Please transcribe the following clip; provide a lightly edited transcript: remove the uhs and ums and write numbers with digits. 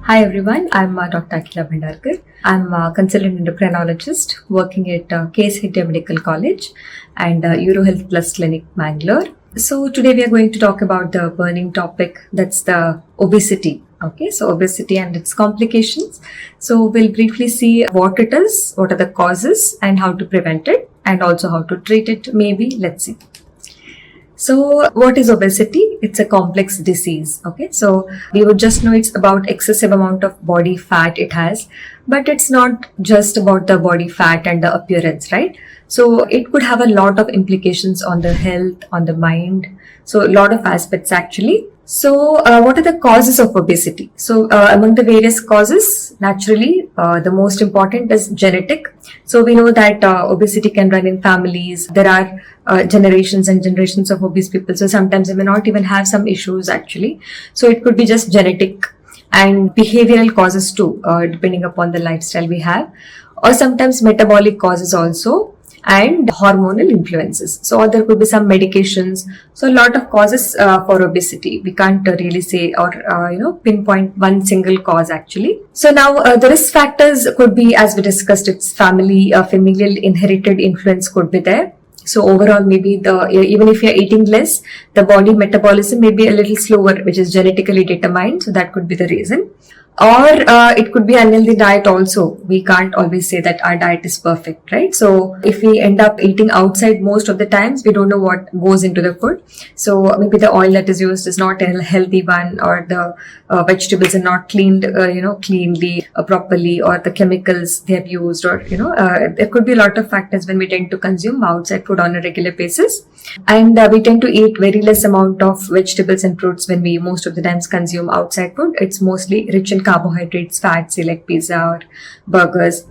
Hi everyone, I'm Dr. Akila Bhandarkar. I'm a consultant endocrinologist working at Case India Medical College and Eurohealth Plus Clinic, Bangalore. So today we are going to talk about the burning topic, that's the obesity. Okay, so obesity and its complications. So we'll briefly see what it is, what are the causes and how to prevent it and also how to treat it maybe. Let's see. So what is obesity? It's a complex disease. Okay, so we would just know it's about excessive amount of body fat it has, but it's not just about the body fat and the appearance, right? So it could have a lot of implications on the health, on the mind. So a lot of aspects actually. So what are the causes of obesity? So among the various causes, naturally, the most important is genetic. So we know that obesity can run in families. There are generations and generations of obese people. So sometimes they may not even have some issues actually. So it could be just genetic and behavioral causes too, depending upon the lifestyle we have, or sometimes metabolic causes also, and hormonal influences. So there could be some medications. So a lot of causes for obesity. We can't really say or pinpoint one single cause actually. So now the risk factors could be, as we discussed, it's family, familial inherited influence could be there. So overall, maybe even if you're eating less, the body metabolism may be a little slower, which is genetically determined. So that could be the reason. Or it could be unhealthy diet also. We can't always say that our diet is perfect, right? So if we end up eating outside most of the times, we don't know what goes into the food. So maybe the oil that is used is not a healthy one, or the vegetables are not cleaned, cleanly, properly, or the chemicals they have used, or there could be a lot of factors when we tend to consume outside food on a regular basis. And we tend to eat very less amount of vegetables and fruits when we most of the times consume outside food. It's mostly rich in carbohydrates, fats, say like pizza or burgers.